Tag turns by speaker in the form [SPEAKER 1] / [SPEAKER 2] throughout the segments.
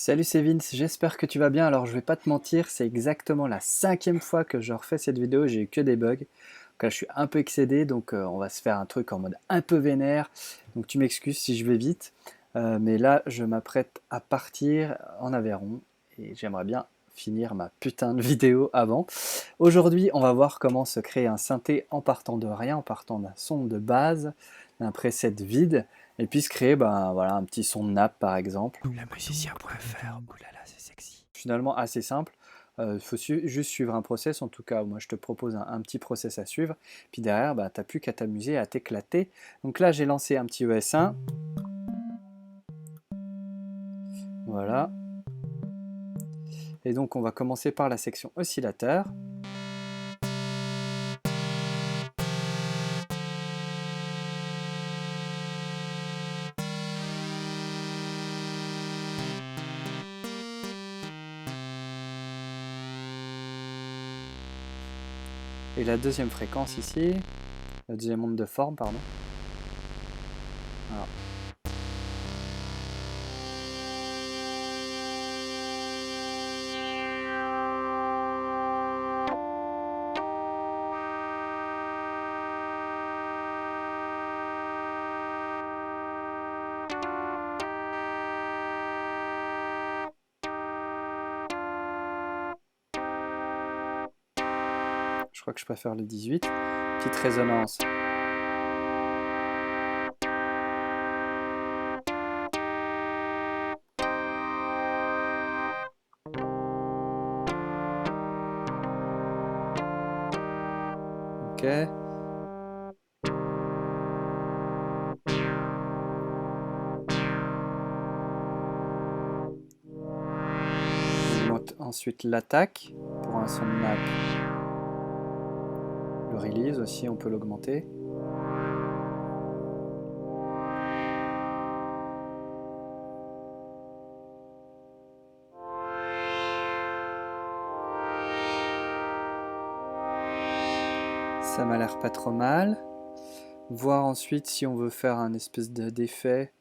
[SPEAKER 1] Salut, c'est Vince, j'espère que tu vas bien. Alors je vais pas te mentir, c'est exactement la 5e fois que je refais cette vidéo, j'ai eu que des bugs. Donc là je suis un peu excédé, donc on va se faire un truc en mode un peu vénère. Donc tu m'excuses si je vais vite. Mais là je m'apprête à partir en Aveyron et j'aimerais bien finir ma putain de vidéo avant. Aujourd'hui on va voir comment se créer un synthé en partant de rien, en partant d'un son de base, d'un preset vide, et puis se créer voilà, un petit son de nappe par exemple.
[SPEAKER 2] Le musicien.fr, oulala, c'est sexy.
[SPEAKER 1] Finalement assez simple. Il faut juste suivre un process. En tout cas, moi je te propose un petit process à suivre. Puis derrière, tu n'as plus qu'à t'amuser, à t'éclater. Donc là, j'ai lancé un petit ES1. Voilà. Et donc, on va commencer par la section oscillateur. Et la deuxième fréquence ici, la deuxième onde de forme, pardon. Alors. Je crois que je préfère le 18. Petite résonance. Ok. On monte ensuite l'attaque pour un son de nappe. Le release aussi, on peut l'augmenter. Ça m'a l'air pas trop mal. Voir ensuite si on veut faire un espèce d'effet.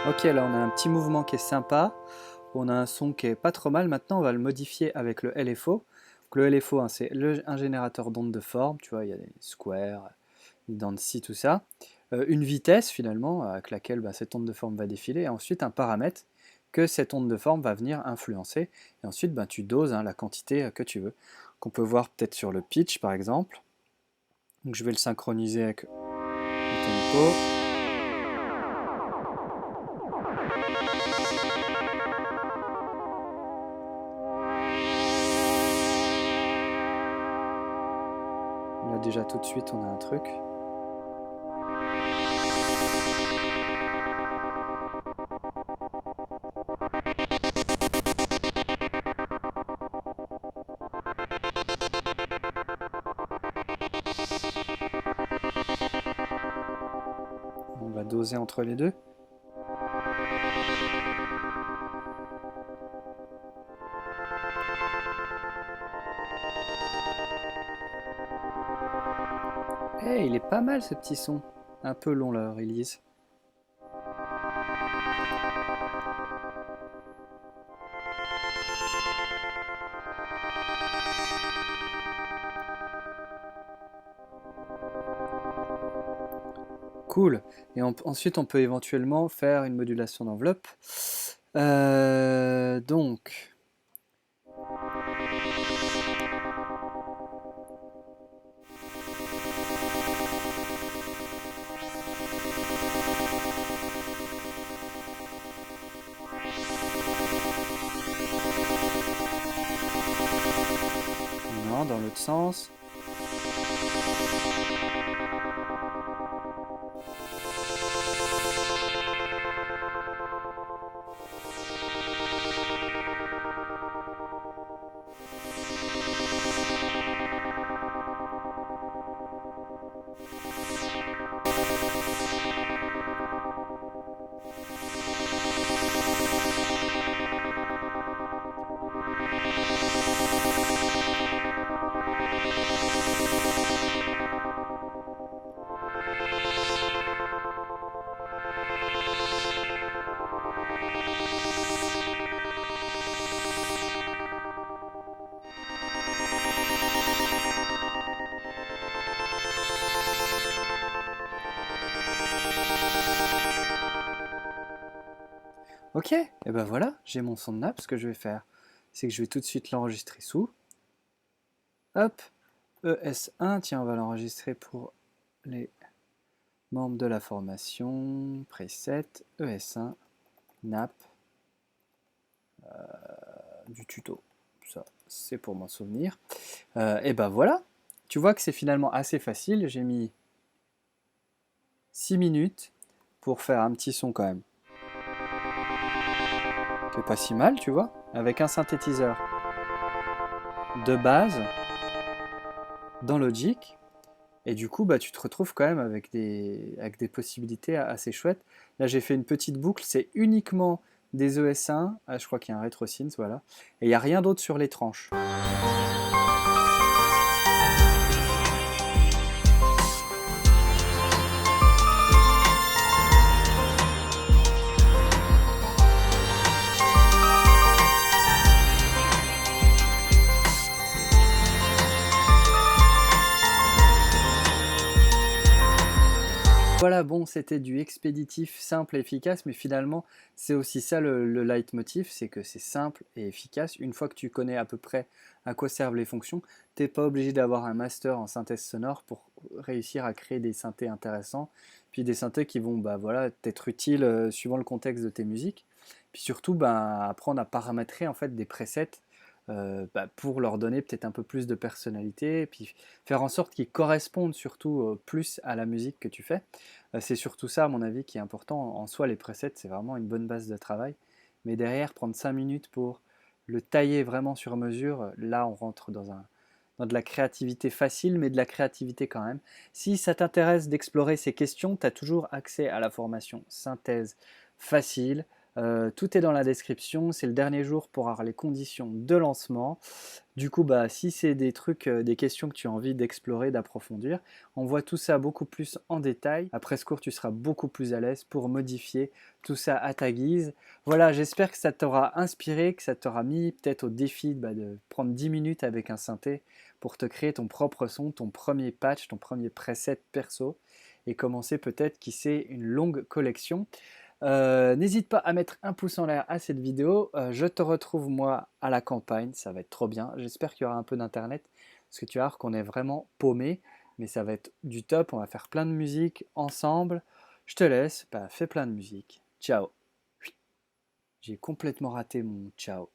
[SPEAKER 1] Ok, là on a un petit mouvement qui est sympa. On a un son qui est pas trop mal. Maintenant, on va le modifier avec le LFO. Donc, le LFO, hein, c'est un générateur d'ondes de forme. Tu vois, il y a des squares, des dents de scie, tout ça. Une vitesse, finalement, avec laquelle cette onde de forme va défiler. Et ensuite, un paramètre que cette onde de forme va venir influencer. Et ensuite, tu doses la quantité que tu veux. Qu'on peut voir peut-être sur le pitch, par exemple. Donc, je vais le synchroniser avec le tempo. Là déjà tout de suite on a un truc. On va doser entre les deux. Eh, il est pas mal ce petit son. Un peu long la release. Cool. Et ensuite on peut éventuellement faire une modulation d'enveloppe. Donc... Non, dans l'autre sens. Ok, et ben voilà, j'ai mon son de nappe. Ce que je vais faire, c'est que je vais tout de suite l'enregistrer sous. Hop, ES1, tiens, on va l'enregistrer pour les membres de la formation. Preset, ES1, nappe, du tuto. Ça, c'est pour m'en souvenir. Et ben voilà, tu vois que c'est finalement assez facile. J'ai mis 6 minutes pour faire un petit son quand même. Qui est pas si mal, tu vois, avec un synthétiseur de base dans Logic. Et du coup, bah, tu te retrouves quand même avec des possibilités assez chouettes. Là, j'ai fait une petite boucle, c'est uniquement des ES1. Ah, je crois qu'il y a un RetroSynth, voilà. Et il n'y a rien d'autre sur les tranches. Voilà, bon, c'était du expéditif simple et efficace, mais finalement, c'est aussi ça le leitmotiv, c'est que c'est simple et efficace. Une fois que tu connais à peu près à quoi servent les fonctions, t'es pas obligé d'avoir un master en synthèse sonore pour réussir à créer des synthés intéressants, puis des synthés qui vont bah, voilà, t'être utiles suivant le contexte de tes musiques. Puis surtout, bah, apprendre à paramétrer en fait des presets bah, pour leur donner peut-être un peu plus de personnalité, et puis faire en sorte qu'ils correspondent surtout plus à la musique que tu fais. C'est surtout ça, à mon avis, qui est important. En soi, les presets, c'est vraiment une bonne base de travail. Mais derrière, prendre 5 minutes pour le tailler vraiment sur mesure, là, on rentre dans de la créativité facile, mais de la créativité quand même. Si ça t'intéresse d'explorer ces questions, tu as toujours accès à la formation synthèse facile. Tout est dans la description. C'est le dernier jour pour avoir les conditions de lancement. Du coup, bah, si c'est des trucs, des questions que tu as envie d'explorer, d'approfondir, on voit tout ça beaucoup plus en détail. Après ce cours, tu seras beaucoup plus à l'aise pour modifier tout ça à ta guise. Voilà, j'espère que ça t'aura inspiré, que ça t'aura mis peut-être au défi bah, de prendre 10 minutes avec un synthé pour te créer ton propre son, ton premier patch, ton premier preset perso et commencer peut-être, qui sait, une longue collection. N'hésite pas à mettre un pouce en l'air à cette vidéo. Je te retrouve moi à la campagne, ça va être trop bien. J'espère qu'il y aura un peu d'internet, parce que tu vas voir qu'on est vraiment paumé, mais ça va être du top. On va faire plein de musique ensemble. Je te laisse, bah, fais plein de musique. Ciao. J'ai complètement raté mon ciao.